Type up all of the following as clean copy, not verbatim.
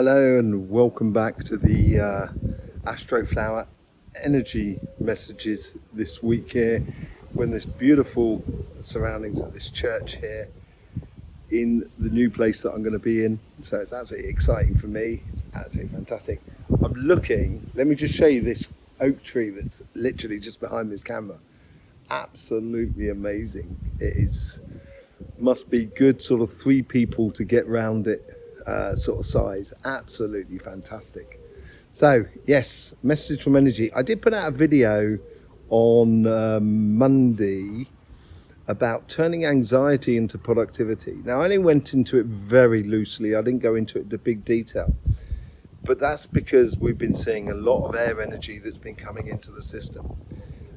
Hello and welcome back to the theastroflower energy messages this week here. We're in this beautiful surroundings of this church here in the new place that I'm going to be in. So it's absolutely exciting for me. It's absolutely fantastic. I'm looking, let me just show you this oak tree that's literally just behind this camera. Absolutely amazing. It is, must be good sort of 3 people to get round it. Sort of size. Absolutely fantastic. So yes, message from energy. I did put out a video on Monday about turning anxiety into productivity. Now I only went into it very loosely. I didn't go into it in big detail, but that's because we've been seeing a lot of air energy that's been coming into the system.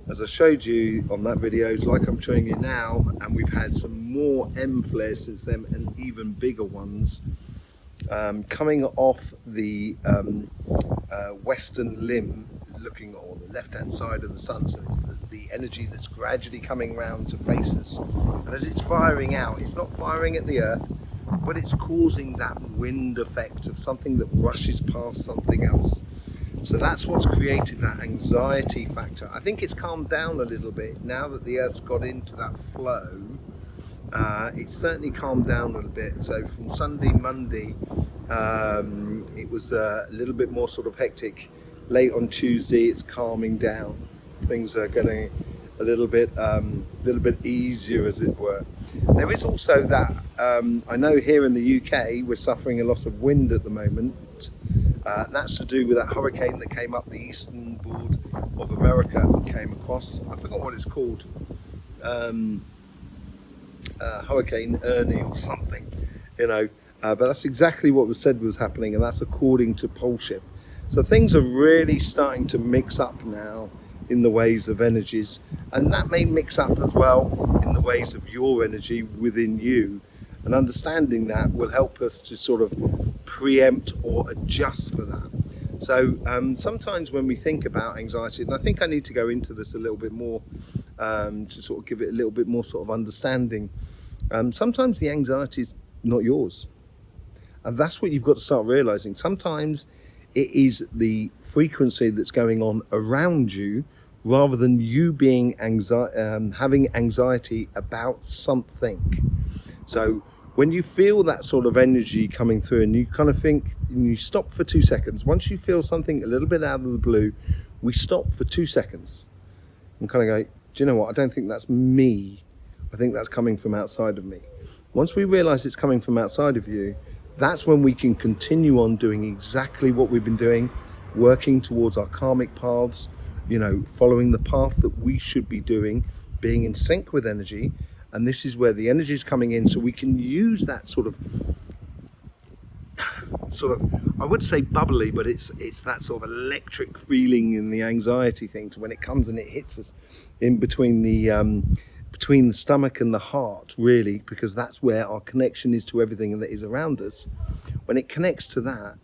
As I showed you on that video, like I'm showing you now, and we've had some more M flares since then, and even bigger ones coming off the western limb, looking on the left hand side of the sun. So it's the energy that's gradually coming round to face us, and as it's firing out, it's not firing at the earth, but it's causing that wind effect of something that rushes past something else. So that's what's created that anxiety factor. I think it's calmed down a little bit now that the earth's got into that flow. It's certainly calmed down a little bit. So from Sunday, Monday, it was a little bit more sort of hectic. Late on Tuesday, it's calming down. Things are getting a little bit easier, as it were. There is also that, I know here in the UK, we're suffering a lot of wind at the moment. That's to do with that hurricane that came up the eastern board of America and came across. I forgot what it's called. Hurricane Ernie or something, but that's exactly what was said was happening, and that's according to pole shift. So things are really starting to mix up now in the ways of energies, and that may mix up as well in the ways of your energy within you, and understanding that will help us to sort of preempt or adjust for that. So sometimes when we think about anxiety, and I think I need to go into this a little bit more to sort of give it a little bit more sort of understanding. Sometimes the anxiety is not yours, and that's what you've got to start realizing. Sometimes it is the frequency that's going on around you, rather than you being having anxiety about something. So when you feel that sort of energy coming through, and you kind of think, and you stop for 2 seconds. Once you feel something a little bit out of the blue, we stop for 2 seconds and kind of go, do you know what? I don't think that's me. I think that's coming from outside of me. Once we realize it's coming from outside of you, that's when we can continue on doing exactly what we've been doing, working towards our karmic paths, following the path that we should be doing, being in sync with energy. And this is where the energy is coming in, so we can use that sort of, I would say bubbly, but it's that sort of electric feeling in the anxiety thing, to when it comes and it hits us in between the stomach and the heart, really, because that's where our connection is to everything that is around us. When it connects to that,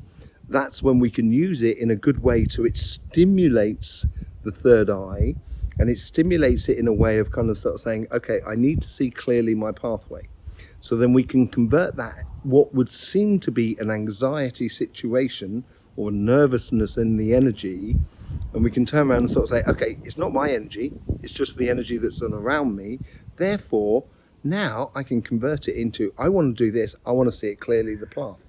that's when we can use it in a good way. So it stimulates the third eye, and it stimulates it in a way of kind of sort of saying, okay, I need to see clearly my pathway. So then we can convert that, what would seem to be an anxiety situation or nervousness in the energy, and we can turn around and sort of say, okay, it's not my energy, it's just the energy that's around me. Therefore, now I can convert it into, I want to do this, I want to see it clearly, the path.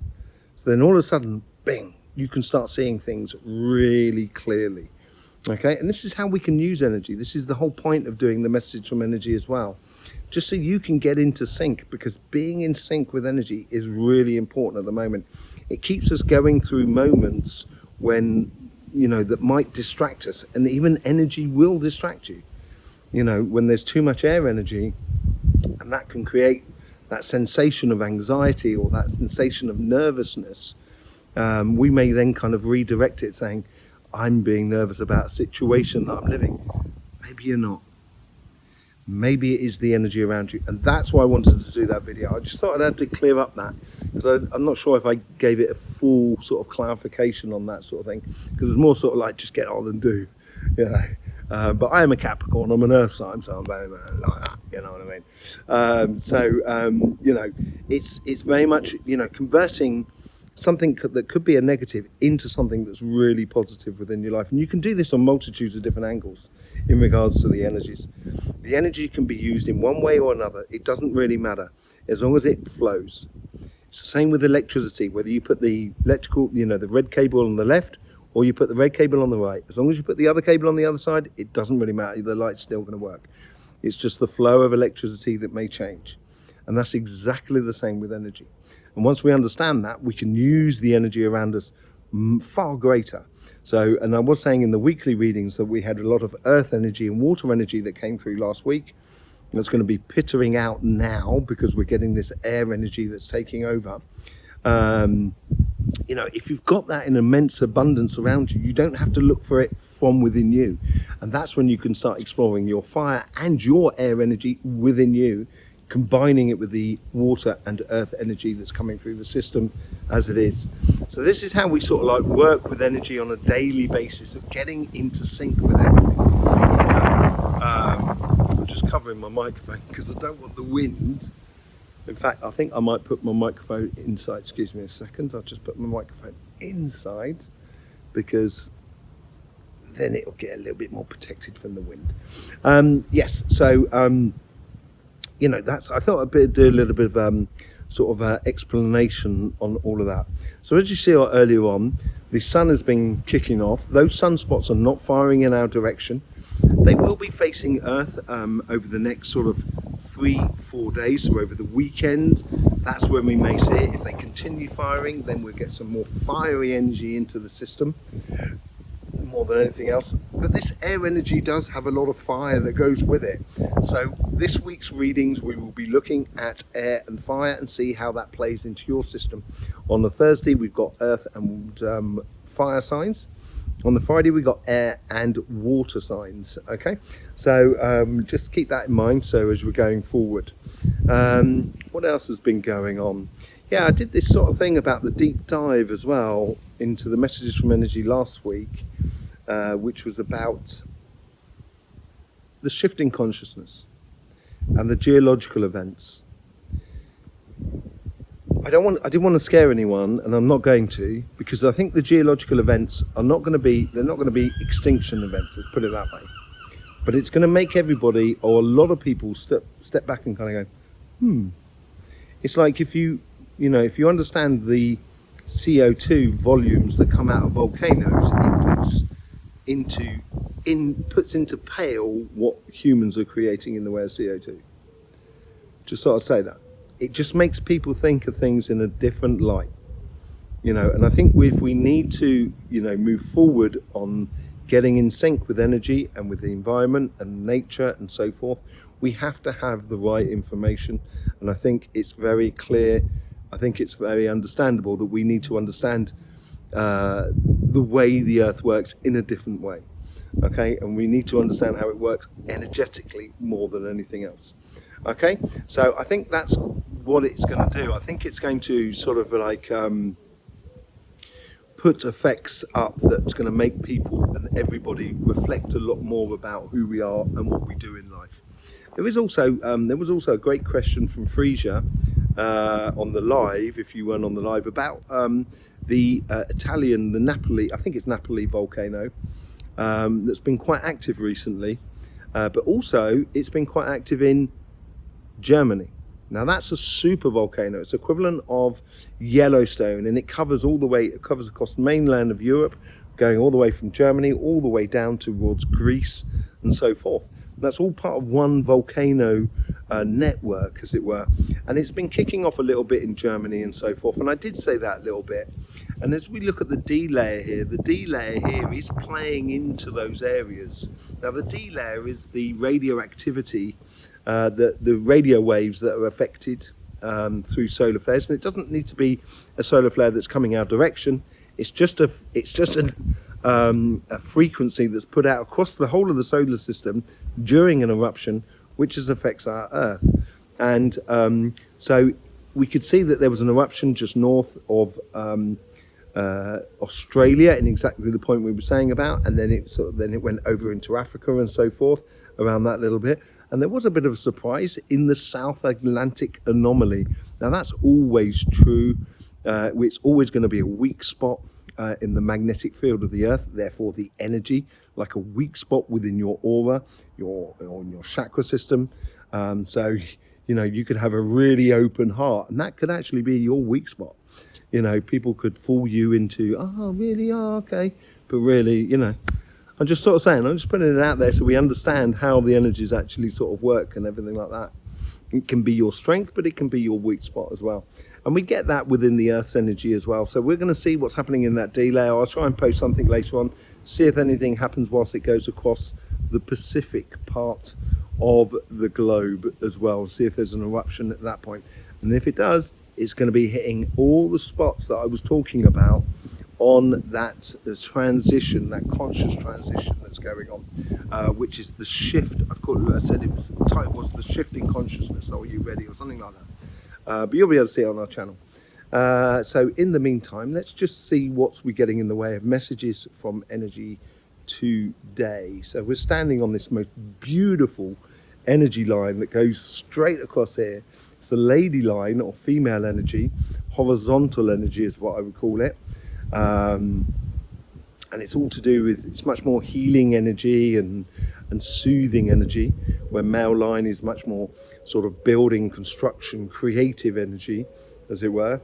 So then all of a sudden, bing, you can start seeing things really clearly. Okay, and this is how we can use energy. This is the whole point of doing the message from energy as well, just so you can get into sync, because being in sync with energy is really important at the moment. It keeps us going through moments when, that might distract us, and even energy will distract you. When there's too much air energy, and that can create that sensation of anxiety or that sensation of nervousness, we may then kind of redirect it, saying, I'm being nervous about a situation that I'm living. Maybe you're not. Maybe it is the energy around you. And that's why I wanted to do that video. I just thought I'd have to clear up that, because I'm not sure if I gave it a full sort of clarification on that sort of thing, because it's more sort of like, just get on and do, but I am a Capricorn, I'm an earth sign, so I'm very like that, you know what I mean? It's very much, converting something that could be a negative into something that's really positive within your life. And you can do this on multitudes of different angles in regards to the energies. The energy can be used in one way or another. It doesn't really matter as long as it flows. It's the same with electricity, whether you put the electrical, the red cable on the left, or you put the red cable on the right. As long as you put the other cable on the other side, it doesn't really matter. The light's still going to work. It's just the flow of electricity that may change. And that's exactly the same with energy. And once we understand that, we can use the energy around us far greater. So, and I was saying in the weekly readings that we had a lot of earth energy and water energy that came through last week. And it's going to be pittering out now because we're getting this air energy that's taking over. If you've got that in immense abundance around you, you don't have to look for it from within you. And that's when you can start exploring your fire and your air energy within you, combining it with the water and earth energy that's coming through the system as it is. So this is how we sort of like work with energy on a daily basis of getting into sync with everything. I'm just covering my microphone because I don't want the wind. In fact, I think I might put my microphone inside. Excuse me a second. I'll just put my microphone inside because then it'll get a little bit more protected from the wind. Yes, so that's. I thought I'd do a little bit of sort of explanation on all of that. So as you see earlier on, the sun has been kicking off. Those sunspots are not firing in our direction. They will be facing Earth over the next sort of 3-4 days, so over the weekend. That's when we may see it. If they continue firing, then we'll get some more fiery energy into the system more than anything else. But this air energy does have a lot of fire that goes with it. So this week's readings, we will be looking at air and fire and see how that plays into your system. On the Thursday, we've got earth and fire signs. On the Friday, we got air and water signs. Okay, so just keep that in mind. So as we're going forward, what else has been going on? Yeah, I did this sort of thing about the deep dive as well into the messages from energy last week, which was about the shifting consciousness and the geological events. I didn't want to scare anyone, and I'm not going to, because I think the geological events are not going to be extinction events, let's put it that way. But it's going to make everybody, or a lot of people, step back and kind of go, It's like if you understand the CO2 volumes that come out of volcanoes, it puts into pale what humans are creating in the way of CO2. Just sort of say that. It just makes people think of things in a different light, and I think if we need to, move forward on getting in sync with energy and with the environment and nature and so forth, we have to have the right information. And I think it's very clear, I think it's very understandable that we need to understand the way the earth works in a different way. Okay, and we need to understand how it works energetically more than anything else. Okay, so I think that's what it's going to do. I think it's going to sort of like put effects up that's going to make people and everybody reflect a lot more about who we are and what we do in life. There was also a great question from Frisia on the live, if you weren't on the live, about the Napoli, I think it's Napoli volcano, that's been quite active recently, but also it's been quite active in Germany. Now that's a super volcano. It's equivalent of Yellowstone, and it covers across the mainland of Europe, going all the way from Germany all the way down towards Greece and so forth. And that's all part of one volcano network, as it were. And it's been kicking off a little bit in Germany and so forth. And I did say that a little bit. And as we look at the D layer here, the D layer here is playing into those areas. Now the D layer is the radioactivity, the radio waves that are affected through solar flares, and it doesn't need to be a solar flare that's coming our direction. It's just a frequency that's put out across the whole of the solar system during an eruption, which affects our Earth. And so we could see that there was an eruption just north of Australia, in exactly the point we were saying about, and then it went over into Africa and so forth around that little bit. And there was a bit of a surprise in the South Atlantic anomaly. Now that's always true. It's always going to be a weak spot in the magnetic field of the earth, therefore the energy, like a weak spot within your aura, or in your chakra system. So, you know, you could have a really open heart, and that could actually be your weak spot. You know, people could fool you into, oh, really? Oh, okay. But really, you know, I'm just sort of saying, I'm just putting it out there so we understand how the energies actually sort of work and everything like that. It can be your strength, but it can be your weak spot as well. And we get that within the Earth's energy as well. So we're going to see what's happening in that delay. I'll try and post something later on, see if anything happens whilst it goes across the Pacific part of the globe as well, see if there's an eruption at that point. And if it does, it's going to be hitting all the spots that I was talking about on that transition, that conscious transition that's going on, which is the shift. I said it was, the title was the shift in consciousness. Are you ready, or something like that? But you'll be able to see it on our channel. So in the meantime, let's just see what's we're getting in the way of messages from energy today. So we're standing on this most beautiful energy line that goes straight across here. It's a lady line, or female energy, horizontal energy is what I would call it. And it's all to do with, it's much more healing energy and soothing energy, where male line is much more sort of building, construction, creative energy, as it were.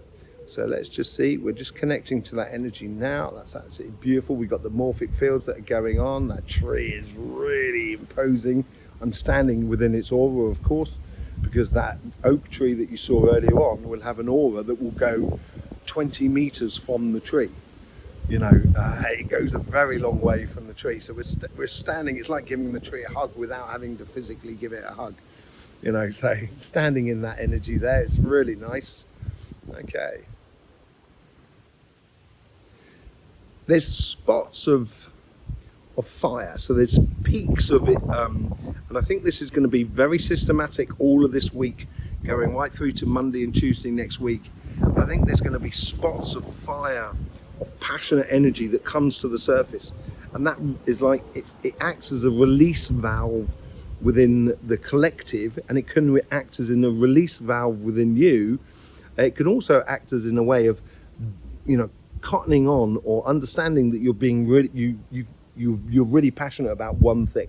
So let's just see, we're just connecting to that energy now. That's absolutely beautiful. We've got the morphic fields that are going on. That tree is really imposing. I'm standing within its aura, of course, because that oak tree that you saw earlier on will have an aura that will go 20 meters from the tree. You know, it goes a very long way from the tree. So we're standing, it's like giving the tree a hug without having to physically give it a hug. You know, so standing in that energy there, it's really nice. Okay. There's spots of fire, so there's peaks of it, and I think this is going to be very systematic all of this week, going right through to Monday and Tuesday next week. I think there's going to be spots of fire, of passionate energy that comes to the surface, and that is like it acts as a release valve within the collective, and it can act as in a release valve within you. It can also act as in a way of, you know, cottoning on or understanding that you're being really you're really passionate about one thing,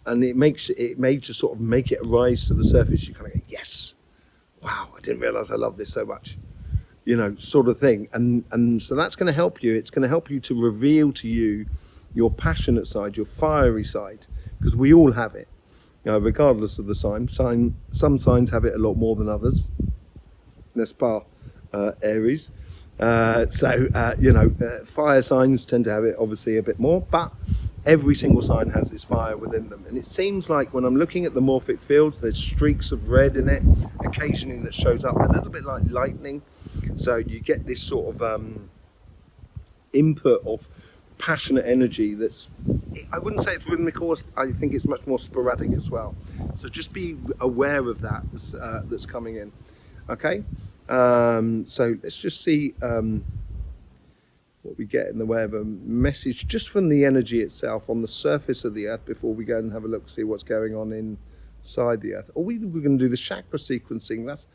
and it may just sort of make it rise to the surface. You kind of go, yes, wow, I didn't realize I love this so much, you know, sort of thing. And so that's going to help you. It's going to help you to reveal to you your passionate side, your fiery side, because we all have it, regardless of the sign. Some signs have it a lot more than others. N'est-ce pas, Aries? You know, fire signs tend to have it obviously a bit more, but every single sign has this fire within them. And it seems like when I'm looking at the morphic fields, there's streaks of red in it occasionally that shows up, a little bit like lightning. So you get this sort of input of passionate energy that's, I wouldn't say it's rhythmical, I think it's much more sporadic as well. So just be aware of that that's coming in. Okay. So let's just see what we get in the way of a message just from the energy itself on the surface of the earth before we go and have a look, see what's going on inside the earth. Or we're going to do the chakra sequencing.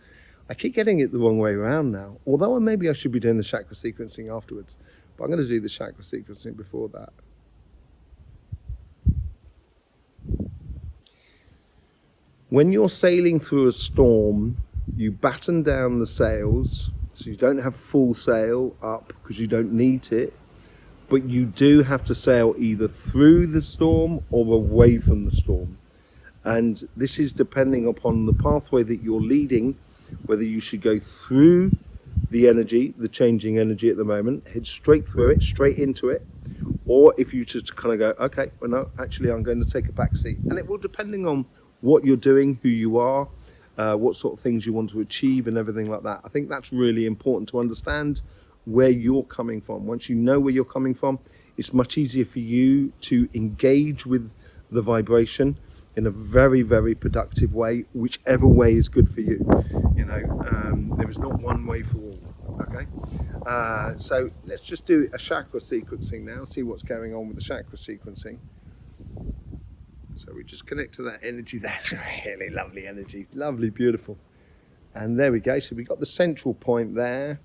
I keep getting it the wrong way around now, although maybe I should be doing the chakra sequencing afterwards, but I'm going to do the chakra sequencing before that. When you're sailing through a storm, you batten down the sails, so you don't have full sail up because you don't need it, but you do have to sail either through the storm or away from the storm. And this is depending upon the pathway that you're leading, whether you should go through the energy, the changing energy at the moment, head straight through it, straight into it, or if you just kind of go, okay, well no, actually I'm going to take a back seat. And it will, depending on what you're doing, who you are, what sort of things you want to achieve and everything like that. I think that's really important to understand where you're coming from. Once you know where you're coming from, it's much easier for you to engage with the vibration in a very, very productive way, whichever way is good for you. You know, there is not one way for all. Okay, so let's just do a chakra sequencing now, see what's going on with the chakra sequencing. So we just connect to that energy. That's really lovely energy, lovely, beautiful. And there we go. So we got the central point there.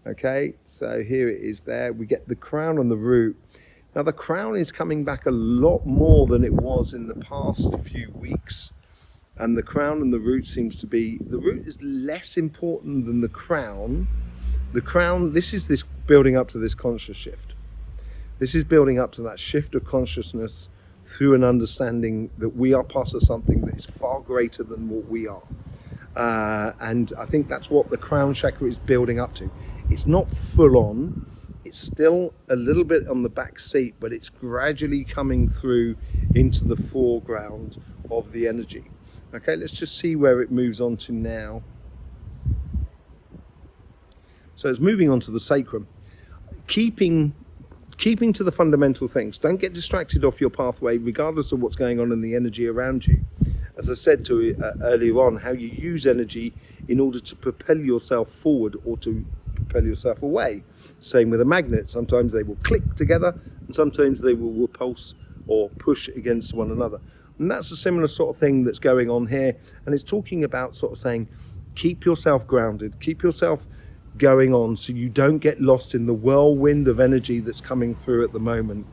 Okay, so here it is there. We get the crown and the root. Now the crown is coming back a lot more than it was in the past few weeks. And the crown and the root seems to be, the root is less important than the crown. The crown, this is this building up to this conscious shift. This is building up to that shift of consciousness through an understanding that we are part of something that is far greater than what we are. And I think that's what the crown chakra is building up to. It's not full on, it's still a little bit on the back seat, but it's gradually coming through into the foreground of the energy. Okay, let's just see where it moves on to now. So it's moving on to the sacrum. Keeping to the fundamental things. Don't get distracted off your pathway, regardless of what's going on in the energy around you. As I said to you earlier on, how you use energy in order to propel yourself forward or to propel yourself away. Same with a magnet. Sometimes they will click together and sometimes they will repulse or push against one another. And that's a similar sort of thing that's going on here. And it's talking about sort of saying, keep yourself grounded, keep yourself going on so you don't get lost in the whirlwind of energy that's coming through at the moment.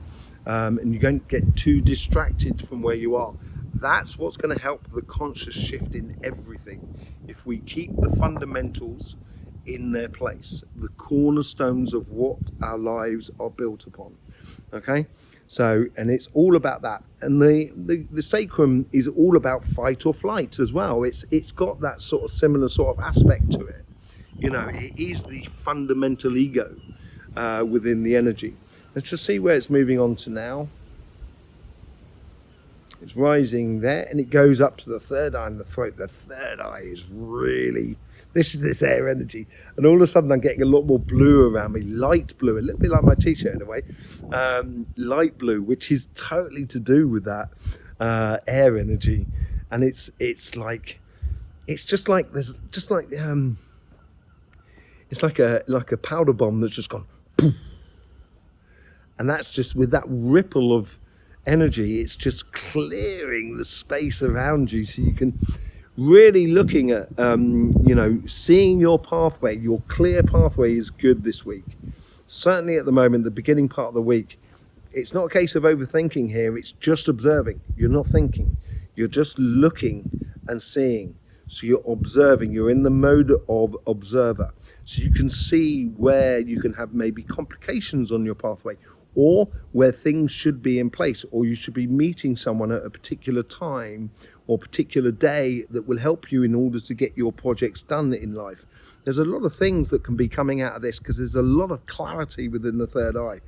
And you don't get too distracted from where you are. That's what's going to help the conscious shift in everything. If we keep the fundamentals in their place, the cornerstones of what our lives are built upon. Okay, so, and it's all about that. And the sacrum is all about fight or flight as well. It's got that sort of similar sort of aspect to it. You know, it is the fundamental ego within the energy. Let's just see where it's moving on to now. It's rising there and it goes up to the third eye and the throat. The third eye is really, this is this air energy. And all of a sudden I'm getting a lot more blue around me, light blue, a little bit like my t-shirt in a way. Light blue, which is totally to do with that air energy. And it's just like it's like a powder bomb that's just gone poof. And that's just with that ripple of energy, it's just clearing the space around you, so you can really looking at you know, seeing your pathway. Your clear pathway is good this week. Certainly at the moment, the beginning part of the week, it's not a case of overthinking here, it's just observing. You're not thinking, you're just looking and seeing. So you're observing, you're in the mode of observer, so you can see where you can have maybe complications on your pathway, or where things should be in place, or you should be meeting someone at a particular time or particular day that will help you in order to get your projects done in life. There's a lot of things that can be coming out of this because there's a lot of clarity within the third eye,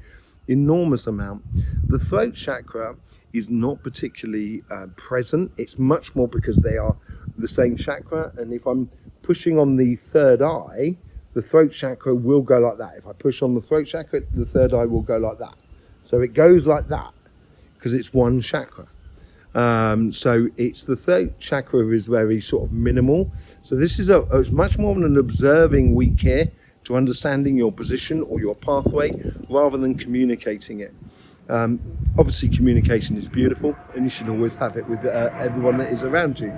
enormous amount. The throat chakra is not particularly present. It's much more because they are the same chakra, and if I'm pushing on the third eye, the throat chakra will go like that. If I push on the throat chakra, the third eye will go like that. So it goes like that because it's one chakra. So it's the throat chakra is very sort of minimal. So this is it's much more of an observing week here to understanding your position or your pathway rather than communicating it. Obviously communication is beautiful and you should always have it with everyone that is around you.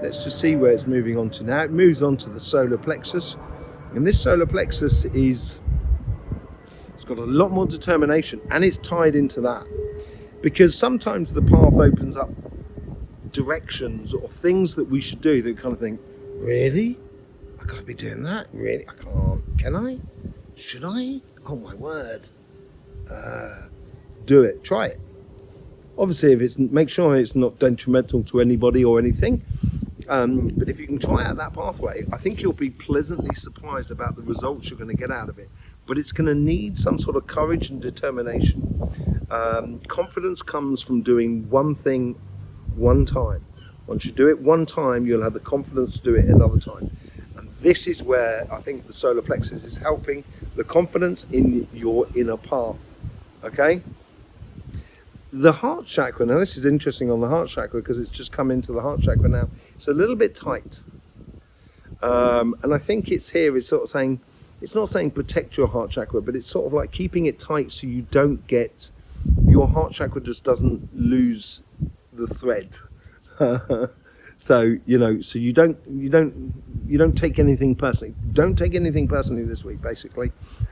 Let's just see where it's moving on to now. It moves on to the solar plexus, and this solar plexus it's got a lot more determination, and it's tied into that because sometimes the path opens up directions or things that we should do that kind of think, really? I gotta be doing that? Really? I can't. Can I? Should I? Oh my word. Do it. Try it. Obviously, if make sure it's not detrimental to anybody or anything. But if you can try out that pathway, I think you'll be pleasantly surprised about the results you're going to get out of it. But it's going to need some sort of courage and determination. Confidence comes from doing one thing one time. Once you do it one time, you'll have the confidence to do it another time. And this is where I think the solar plexus is helping the confidence in your inner path. Okay? The heart chakra, now this is interesting on the heart chakra because it's just come into the heart chakra now. It's a little bit tight. And I think it's sort of saying, it's not saying protect your heart chakra, but it's sort of like keeping it tight so you don't get, your heart chakra just doesn't lose the thread. So so you don't take anything personally. Don't take anything personally this week, basically.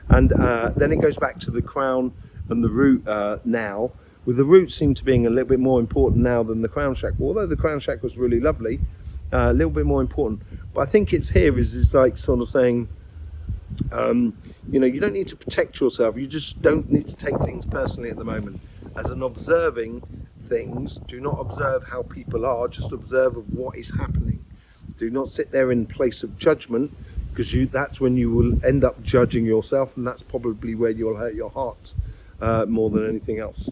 And then it goes back to the crown and the root now. With the root seem to being a little bit more important now than the crown chakra. Although the crown chakra was really lovely, a little bit more important. But I think it's here is like sort of saying, you don't need to protect yourself. You just don't need to take things personally at the moment. As an observing things, do not observe how people are, just observe of what is happening. Do not sit there in place of judgment, because that's when you will end up judging yourself, and that's probably where you'll hurt your heart more than anything else.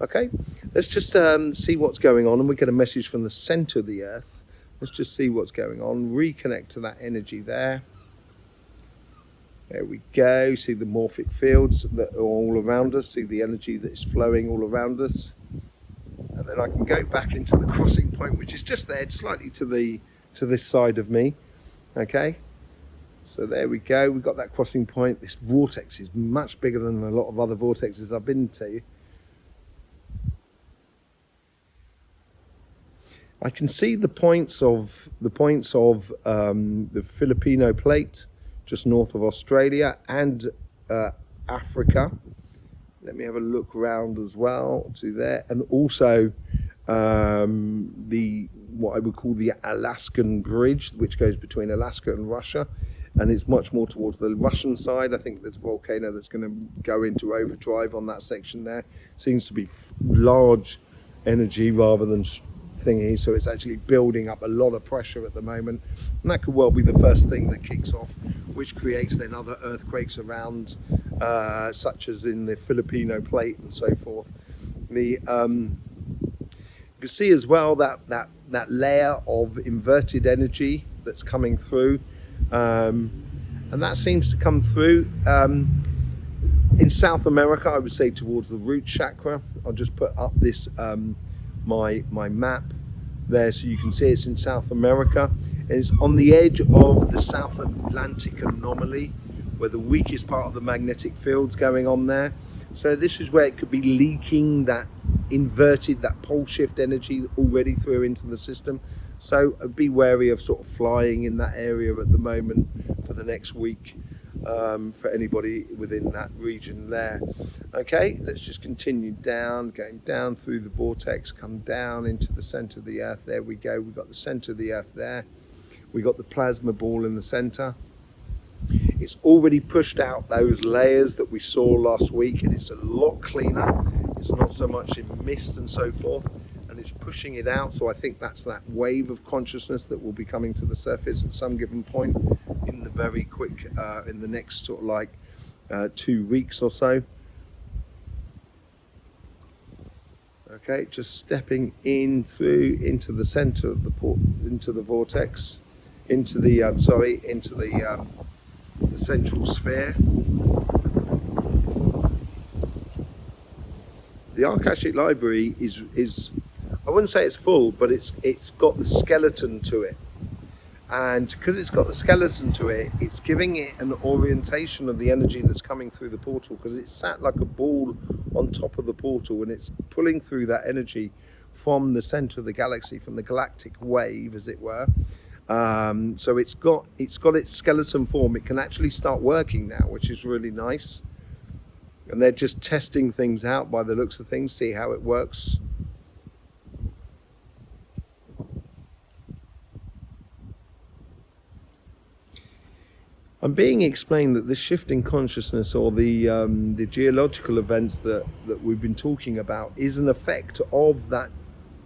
Okay, let's just see what's going on, and we get a message from the center of the earth. Let's just see what's going on, reconnect to that energy there. There we go. See the morphic fields that are all around us. See the energy that is flowing all around us. And then I can go back into the crossing point, which is just there, slightly to this side of me. Okay. So there we go. We've got that crossing point. This vortex is much bigger than a lot of other vortexes I've been to. I can see the points of the Filipino plate, just north of Australia, and Africa. Let me have a look around as well to there, and also what I would call the Alaskan bridge, which goes between Alaska and Russia, and it's much more towards the Russian side. I think there's a volcano that's going to go into overdrive on that section there. Seems to be large energy rather than thingy, so it's actually building up a lot of pressure at the moment, and that could well be the first thing that kicks off, which creates then other earthquakes around, such as in the Filipino plate and so forth. You can see as well that layer of inverted energy that's coming through, and that seems to come through in South America, I would say towards the root chakra. I'll just put up this my map there so you can see it's in South America. It's on the edge of the South Atlantic anomaly, where the weakest part of the magnetic field's going on there. So this is where it could be leaking that inverted, that pole shift energy already through into the system. So be wary of sort of flying in that area at the moment for the next week, for anybody within that region there. Okay, let's just continue down, going down through the vortex, come down into the center of the earth. There we go. We've got the center of the earth there. We got the plasma ball in the center. It's already pushed out those layers that we saw last week, and it's a lot cleaner. It's not so much in mist and so forth, and it's pushing it out. So I think that's that wave of consciousness that will be coming to the surface at some given point in the very quick, in the next sort of like 2 weeks or so. Okay, just stepping in through into the center of the into the vortex, into the the central sphere. The Akashic Library is I wouldn't say it's full, but it's got the skeleton to it, and because it's got the skeleton to it, it's giving it an orientation of the energy that's coming through the portal, because it's sat like a ball on top of the portal, and it's pulling through that energy from the center of the galaxy, from the galactic wave, as it were. So it's got its skeleton form. It can actually start working now, which is really nice. And they're just testing things out by the looks of things, see how it works. I'm being explained that this shift in consciousness, or the geological events that we've been talking about, is an effect of that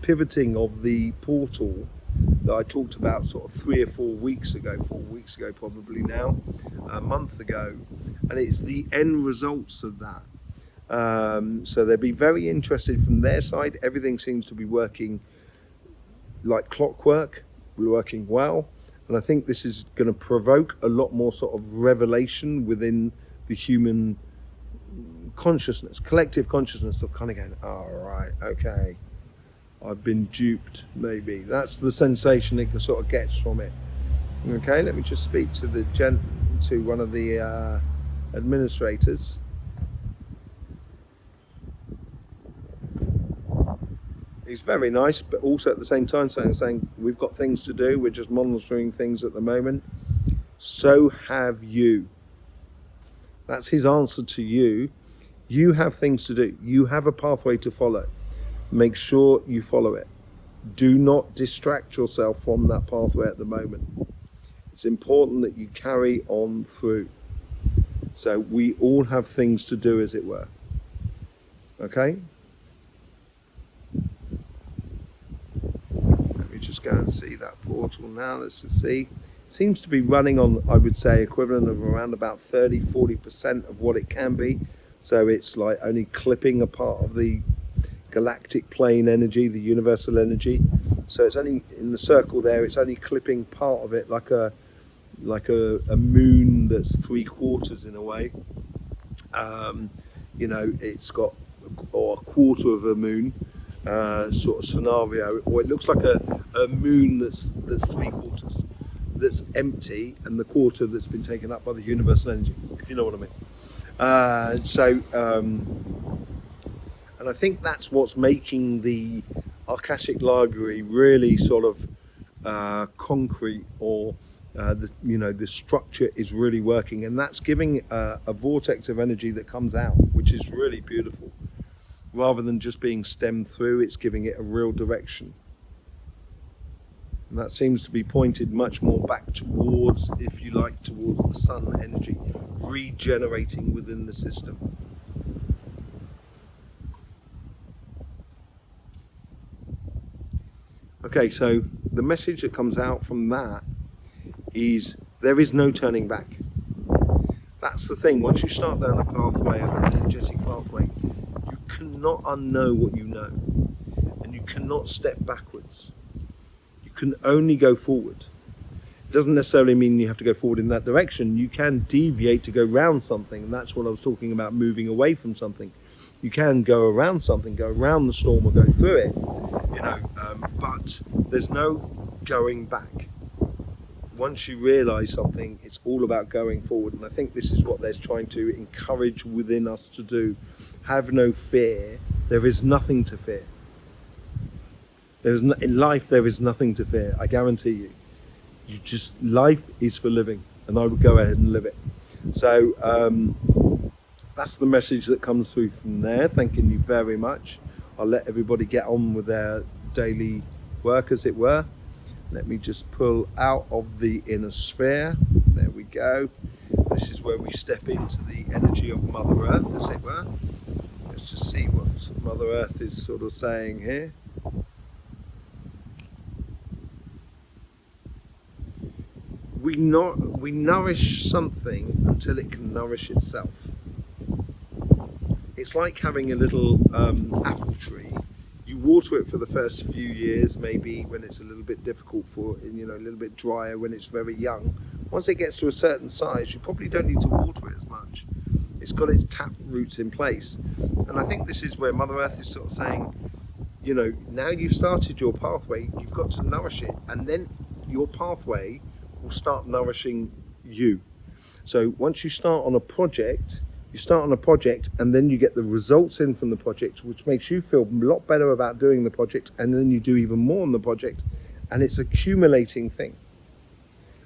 pivoting of the portal that I talked about sort of 3 or 4 weeks ago, probably now, a month ago, and it's the end results of that. So they'll be very interested from their side. Everything seems to be working like clockwork, working well, and I think this is going to provoke a lot more sort of revelation within the human consciousness, collective consciousness, of kind of going, all right, okay, I've been duped, maybe. That's the sensation it sort of gets from it. Okay, let me just speak to one of the administrators. He's very nice, but also at the same time saying we've got things to do, we're just monitoring things at the moment. So have you. That's his answer to you. You have things to do. You have a pathway to follow. Make sure you follow it. Do not distract yourself from that pathway at the moment. It's important that you carry on through. So we all have things to do, as it were. Okay? Let me just go and see that portal now. Let's just see. It seems to be running on, I would say, equivalent of around about 30-40% of what it can be. So it's like only clipping a part of the galactic plane energy, the universal energy. So it's only in the circle there, it's only clipping part of it, like a moon that's 3/4 in a way. You know, it's got or a quarter of a moon sort of scenario, or it looks like a moon that's 3/4, that's empty, and the quarter that's been taken up by the universal energy, if you know what I mean. And I think that's what's making the Akashic Library really sort of concrete, or the structure is really working, and that's giving a vortex of energy that comes out, which is really beautiful. Rather than just being stemmed through, it's giving it a real direction. And that seems to be pointed much more back towards, if you like, towards the sun energy, regenerating within the system. Okay, so the message that comes out from that is there is no turning back. That's the thing. Once you start down a pathway, an energetic pathway, you cannot unknow what you know, and you cannot step backwards. You can only go forward. It doesn't necessarily mean you have to go forward in that direction. You can deviate to go around something, and that's what I was talking about, moving away from something. You can go around something, go around the storm, or go through it, but there's no going back. Once you realize something, it's all about going forward, and I think this is what they're trying to encourage within us to do. Have no fear. There is nothing to fear. In life, there is nothing to fear. I guarantee you. Life is for living, and I would go ahead and live it. So that's the message that comes through from there. Thanking you very much. I'll let everybody get on with their daily work, as it were. Let me just pull out of the inner sphere. There we go. This is where we step into the energy of Mother Earth, as it were. Let's just see what Mother Earth is sort of saying here. We nourish something until it can nourish itself. It's like having a little apple tree. You water it for the first few years, maybe when it's a little bit difficult for, a little bit drier when it's very young. Once it gets to a certain size, you probably don't need to water it as much. It's got its tap roots in place. And I think this is where Mother Earth is sort of saying, now you've started your pathway, you've got to nourish it, and then your pathway will start nourishing you. So once you start on a project, and then you get the results in from the project, which makes you feel a lot better about doing the project, and then you do even more on the project, and it's an accumulating thing.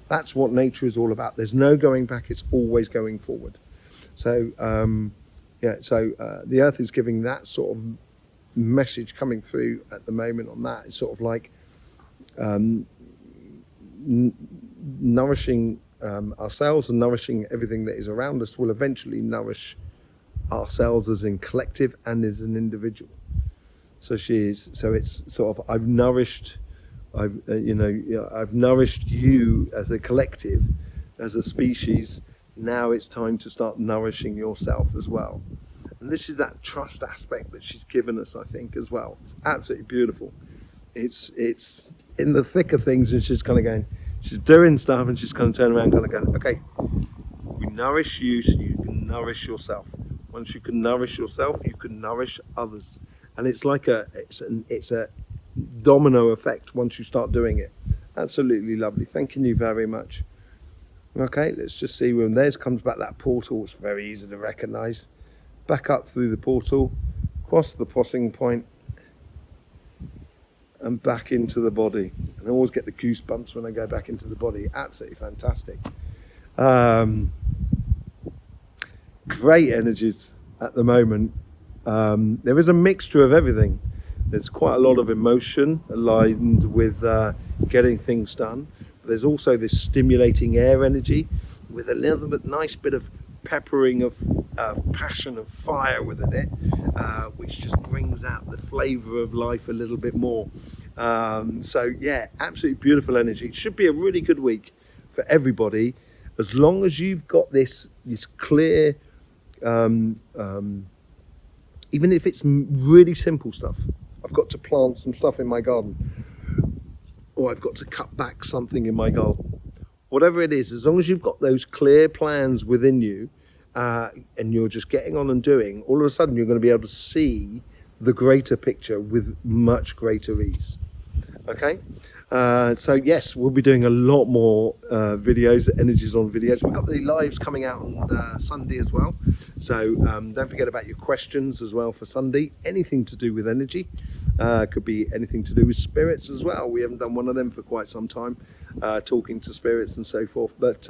That's what nature is all about. There's no going back, it's always going forward. So the earth is giving that sort of message coming through at the moment on that. It's sort of like nourishing ourselves and nourishing everything that is around us will eventually nourish ourselves as in collective and as an individual. So it's sort of I've nourished you as a collective, as a species. Now it's time to start nourishing yourself as well. And this is that trust aspect that she's given us, I think, as well. It's absolutely beautiful. It's in the thick of things, and she's kind of going, she's doing stuff, and she's kind of turning around, kind of going, okay, we nourish you so you can nourish yourself. Once you can nourish yourself, you can nourish others. And it's like it's a domino effect once you start doing it. Absolutely lovely. Thanking you very much. Okay, let's just see when there's comes back that portal. It's very easy to recognize. Back up through the portal, across the crossing point, and back into the body. And I always get the goosebumps when I go back into the body. Absolutely fantastic. Great energies at the moment. There is a mixture of everything. There's quite a lot of emotion aligned with getting things done. But there's also this stimulating air energy with a little bit nice bit of peppering of passion, of fire within it, which just brings out the flavour of life a little bit more. So yeah, absolutely beautiful energy. It should be a really good week for everybody, as long as you've got this clear, even if it's really simple stuff. I've got to plant some stuff in my garden, or I've got to cut back something in my garden. Whatever it is, as long as you've got those clear plans within you, and you're just getting on and doing, all of a sudden you're going to be able to see the greater picture with much greater ease. Okay, so yes, we'll be doing a lot more videos, energies on videos. We've got the lives coming out on Sunday as well, so don't forget about your questions as well for Sunday. Anything to do with energy, could be anything to do with spirits as well. We haven't done one of them for quite some time, talking to spirits and so forth, but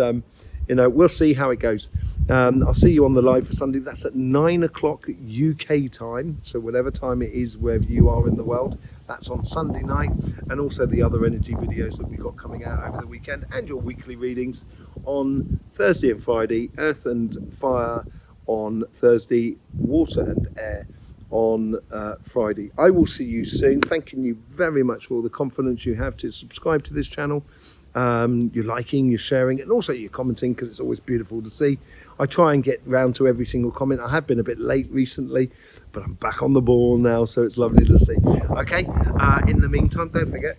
you know, we'll see how it goes. I'll see you on the live for Sunday. That's at 9 o'clock UK time, so whatever time it is wherever you are in the world, that's on Sunday night. And also the other energy videos that we've got coming out over the weekend, and your weekly readings on Thursday and Friday, earth and fire on Thursday, water and air on Friday. I will see you soon. Thanking you very much for all the confidence you have to subscribe to this channel. You're liking, you're sharing, and also you're commenting, because it's always beautiful to see. I try and get round to every single comment. I have been a bit late recently, but I'm back on the ball now, so it's lovely to see. Okay, in the meantime, don't forget,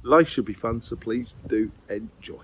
life should be fun, so please do enjoy.